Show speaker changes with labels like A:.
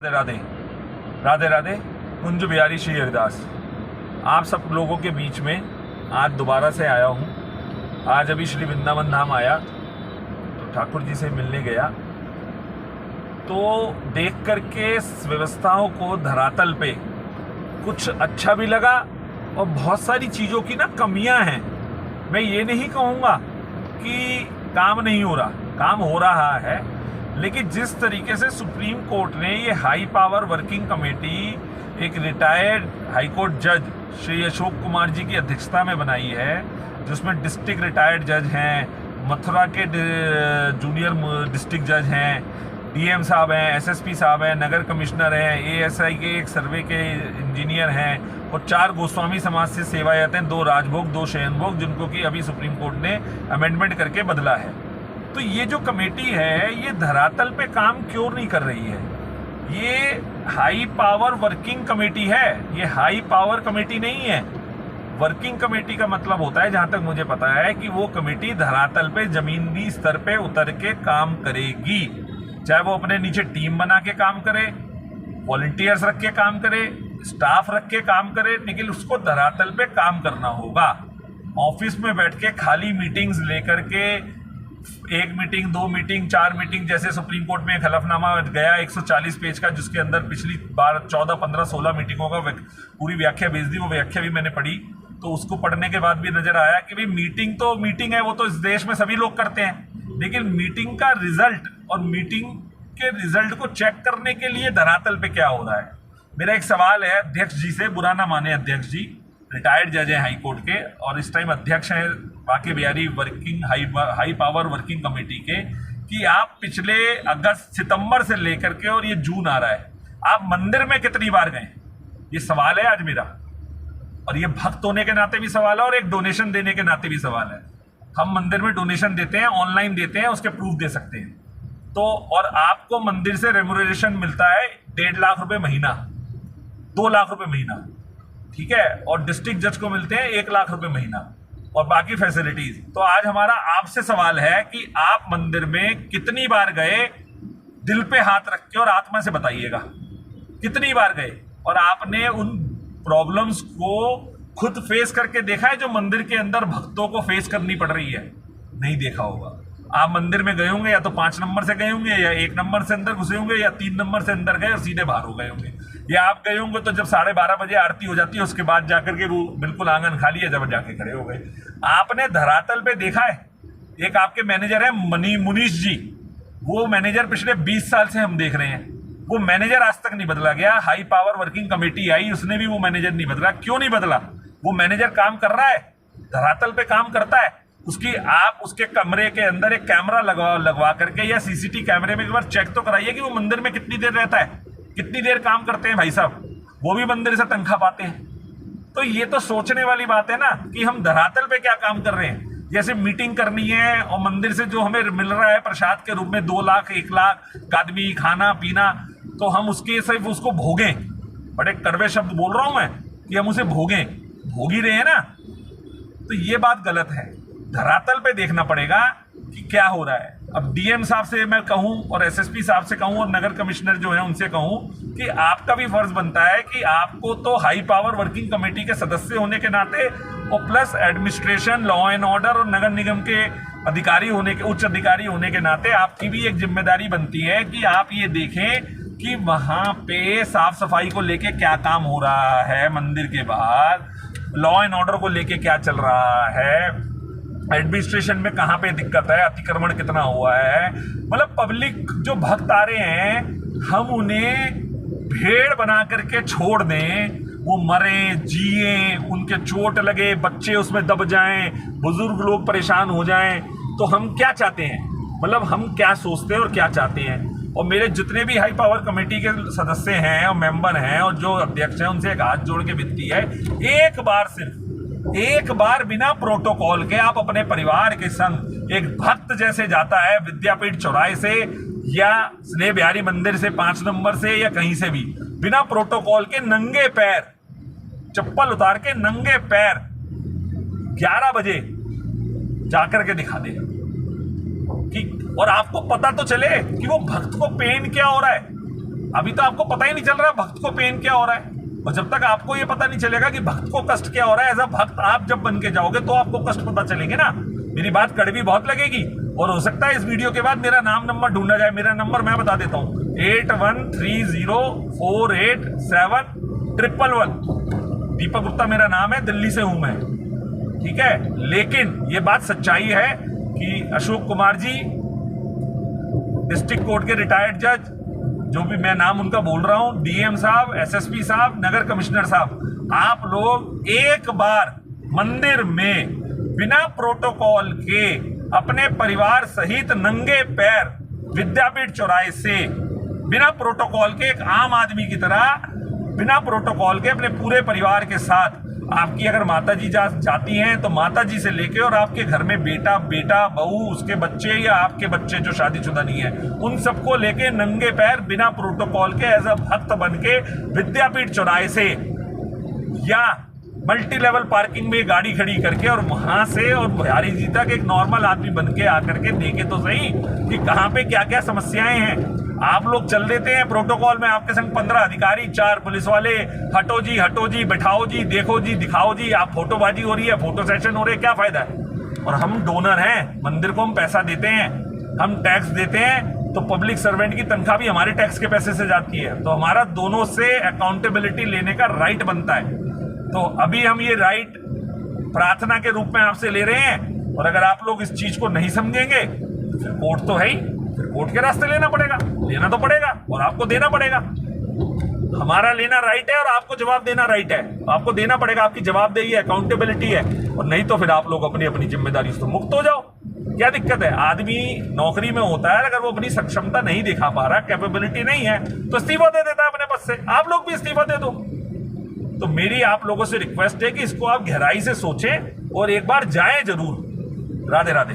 A: राधे राधे राधे। कुंज बिहारी श्री हरिदास आप सब लोगों के बीच में आज दोबारा से आया हूँ। आज अभी श्री वृंदावन धाम आया तो ठाकुर जी से मिलने गया तो देख करके व्यवस्थाओं को धरातल पे कुछ अच्छा भी लगा और बहुत सारी चीज़ों की ना कमियां हैं। मैं ये नहीं कहूँगा कि काम नहीं हो रहा, काम हो रहा है, लेकिन जिस तरीके से सुप्रीम कोर्ट ने ये हाई पावर वर्किंग कमेटी एक रिटायर्ड हाई कोर्ट जज श्री अशोक कुमार जी की अध्यक्षता में बनाई है, जिसमें डिस्ट्रिक्ट रिटायर्ड जज हैं, मथुरा के जूनियर डिस्ट्रिक्ट जज हैं, डीएम साहब हैं, एसएसपी साहब हैं, नगर कमिश्नर हैं, एएसआई के एक सर्वे के इंजीनियर हैं और 4 गोस्वामी समाज से सेवायत हैं, 2 राजभोग 2 शयनभोग, जिनको कि अभी सुप्रीम कोर्ट ने अमेंडमेंट करके बदला है। तो ये जो कमेटी है ये धरातल पे काम क्यों नहीं कर रही है? ये हाई पावर वर्किंग कमेटी है, ये हाई पावर कमेटी नहीं है। वर्किंग कमेटी का मतलब होता है, जहां तक मुझे पता है, कि वो कमेटी धरातल पे जमीनी स्तर पे उतर के काम करेगी, चाहे वो अपने नीचे टीम बना के काम करे, वॉलंटियर्स रख के काम करे, स्टाफ रख के काम करे, लेकिन उसको धरातल पे काम करना होगा। ऑफिस में बैठ के खाली मीटिंग्स लेकर के 1 मीटिंग 2 मीटिंग 4 मीटिंग, जैसे सुप्रीम कोर्ट में एक हलफनामा गया 140 पेज का, जिसके अंदर पिछली बार 14 15 16 मीटिंगों का पूरी व्याख्या भेज दी। वो व्याख्या भी मैंने पढ़ी तो उसको पढ़ने के बाद भी नजर आया कि भाई मीटिंग तो मीटिंग है, वो तो इस देश में सभी लोग करते हैं, लेकिन मीटिंग का रिजल्ट और मीटिंग के रिजल्ट को चेक करने के लिए धरातल पे क्या हो रहा है। मेरा एक सवाल है अध्यक्ष जी से, बुरा ना माने अध्यक्ष जी, रिटायर्ड जज हैं हाई कोर्ट के और इस टाइम अध्यक्ष हैं Banke Bihari working high power working committee के, कि आप पिछले अगस्त सितंबर से लेकर के और ये जून आ रहा है, आप मंदिर में कितनी बार गए? ये सवाल है आज मेरा, और ये भक्त होने के नाते भी सवाल है और एक डोनेशन देने के नाते भी सवाल है। हम मंदिर में डोनेशन देते हैं, ऑनलाइन देते हैं, उसके प्रूफ दे सकते हैं। तो और आपको मंदिर से रेम्यूनरेशन मिलता है 1.5 लाख रुपए महीना, 2 लाख रुपए महीना, ठीक है, और डिस्ट्रिक्ट जज को मिलते हैं 1 लाख रुपए महीना और बाकी फैसिलिटीज। तो आज हमारा आपसे सवाल है कि आप मंदिर में कितनी बार गए? दिल पे हाथ रख के और आत्मा से बताइएगा, कितनी बार गए और आपने उन प्रॉब्लम्स को खुद फेस करके देखा है जो मंदिर के अंदर भक्तों को फेस करनी पड़ रही है? नहीं देखा होगा। आप मंदिर में गए होंगे या तो 5 नंबर से गए होंगे, या 1 नंबर से अंदर घुसे होंगे, या 3 नंबर से अंदर गए और सीधे बाहर हो गए होंगे, या आप गए होंगे तो जब 12:30 बजे आरती हो जाती है उसके बाद जाकर के बिल्कुल आंगन खाली है जब जाके खड़े हो गए। आपने धरातल पे देखा है? एक आपके मैनेजर है मुनीश जी, वो मैनेजर पिछले 20 साल से हम देख रहे हैं, वो मैनेजर आज तक नहीं बदला गया। हाई पावर वर्किंग कमेटी आई, उसने भी वो मैनेजर नहीं बदला। क्यों नहीं बदला? वो मैनेजर काम कर रहा है, धरातल पे काम करता है। उसकी आप उसके कमरे के अंदर एक कैमरा लगवा करके या सीसीटीवी कैमरे में एक बार चेक तो कराइए कि वो मंदिर में कितनी देर रहता है, कितनी देर काम करते हैं भाई साहब, वो भी मंदिर से तनख्वाह पाते हैं। तो ये तो सोचने वाली बात है ना कि हम धरातल पे क्या काम कर रहे हैं। जैसे मीटिंग करनी है और मंदिर से जो हमें मिल रहा है प्रसाद के रूप में 2 लाख 1 लाख आदमी खाना पीना, तो हम उसके सिर्फ उसको भोगें। बड़े कड़वे शब्द बोल रहा हूं मैं कि हम उसे भोगें, भोग ही रहे हैं ना, तो ये बात गलत है। धरातल पे देखना पड़ेगा कि क्या हो रहा है। अब डीएम साहब से मैं कहूं और एसएसपी साहब से कहूं और नगर कमिश्नर जो है उनसे कहूं कि आपका भी फर्ज बनता है कि आपको तो हाई पावर वर्किंग कमेटी के सदस्य होने के नाते और plus administration, law and order और नगर निगम के अधिकारी होने के, उच्च अधिकारी होने के नाते आपकी भी एक जिम्मेदारी बनती है कि आप ये देखें कि वहां पे साफ सफाई को लेके क्या काम हो रहा है, मंदिर के बाहर लॉ एंड ऑर्डर को लेके क्या चल रहा है, एडमिनिस्ट्रेशन में कहाँ पे दिक्कत है, अतिक्रमण कितना हुआ है। मतलब पब्लिक जो भक्त आ रहे हैं, हम उन्हें भेड़ बना करके छोड़ दें, वो मरे जिए, उनके चोट लगे, बच्चे उसमें दब जाएं, बुजुर्ग लोग परेशान हो जाएं, तो हम क्या चाहते हैं? मतलब हम क्या सोचते हैं और क्या चाहते हैं। और मेरे जितने भी हाई पावर कमेटी के सदस्य हैं और मेंबर हैं और जो अध्यक्ष हैं, उनसे एक हाथ जोड़ के विनती है, एक बार बिना प्रोटोकॉल के आप अपने परिवार के संग, एक भक्त जैसे जाता है विद्यापीठ चौराहे से या स्नेह बिहारी मंदिर से 5 नंबर से या कहीं से भी, बिना प्रोटोकॉल के नंगे पैर, चप्पल उतार के नंगे पैर 11 बजे जाकर के दिखा देगा कि, और आपको पता तो चले कि वो भक्त को पेन क्या हो रहा है। अभी तो आपको पता ही नहीं चल रहा भक्त को पेन क्या हो रहा है, और जब तक आपको ये पता नहीं चलेगा कि भक्त को कष्ट क्या हो रहा है, एज अ भक्त आप जब बन के जाओगे तो आपको कष्ट पता चलेंगे ना। मेरी बात कड़वी बहुत लगेगी, और हो सकता है इस वीडियो के बाद मेरा नाम नंबर ढूंढा जाए। मेरा नंबर मैं बता देता हूं, 8130487111। दीपक गुप्ता मेरा नाम है, दिल्ली से हूं मैं, ठीक है। लेकिन ये बात सच्चाई है कि अशोक कुमार जी डिस्ट्रिक्ट कोर्ट के रिटायर्ड जज, जो भी मैं नाम उनका बोल रहा हूं, डीएम साहब, एसएसपी साहब, नगर कमिश्नर साहब, आप लोग एक बार मंदिर में बिना प्रोटोकॉल के अपने परिवार सहित नंगे पैर विद्यापीठ चौराहे से बिना प्रोटोकॉल के, एक आम आदमी की तरह बिना प्रोटोकॉल के अपने पूरे परिवार के साथ, आपकी अगर माताजी जाती हैं तो माताजी से लेके और आपके घर में बेटा बहू, उसके बच्चे या आपके बच्चे जो शादीशुदा नहीं है, उन सबको लेके नंगे पैर बिना प्रोटोकॉल के एज अ भक्त बन के विद्यापीठ चौराहे से या मल्टी लेवल पार्किंग में गाड़ी खड़ी करके और वहां से और बिहारी जी तक एक नॉर्मल आदमी बन के आकर के देखे तो सही कि कहां पे क्या क्या समस्याएं हैं। आप लोग चल देते हैं प्रोटोकॉल में, आपके संग 15 अधिकारी, 4 पुलिस वाले, हटो जी, बैठाओ जी, देखो जी, दिखाओ जी, आप फोटोबाजी हो रही है, फोटो सेशन हो रहे हैं, क्या फायदा है। और हम डोनर हैं, मंदिर को हम पैसा देते हैं, हम टैक्स देते हैं, तो पब्लिक सर्वेंट की तनख्वाह भी हमारे टैक्स के पैसे से जाती है, तो हमारा दोनों से अकाउंटेबिलिटी लेने का राइट बनता है। तो अभी हम ये राइट प्रार्थना के रूप में आपसे ले रहे हैं, और अगर आप लोग इस चीज को नहीं समझेंगे तो फिर कोर्ट तो है ही, फिर कोर्ट के रास्ते लेना पड़ेगा, लेना तो पड़ेगा और आपको देना पड़ेगा। हमारा लेना राइट है और आपको जवाब देना राइट है, आपको देना पड़ेगा, आपकी जवाबदेही है, अकाउंटेबिलिटी है, और नहीं तो फिर आप लोग अपनी अपनी जिम्मेदारी से मुक्त हो जाओ। क्या दिक्कत है, आदमी नौकरी में होता है, अगर वो अपनी सक्षमता नहीं दिखा पा रहा, कैपेबिलिटी नहीं है, तो इस्तीफा दे देता है अपने पद से। आप लोग भी इस्तीफा दे दो। तो मेरी आप लोगों से रिक्वेस्ट है कि इसको आप गहराई से सोचें और एक बार जाएं जरूर। राधे राधे।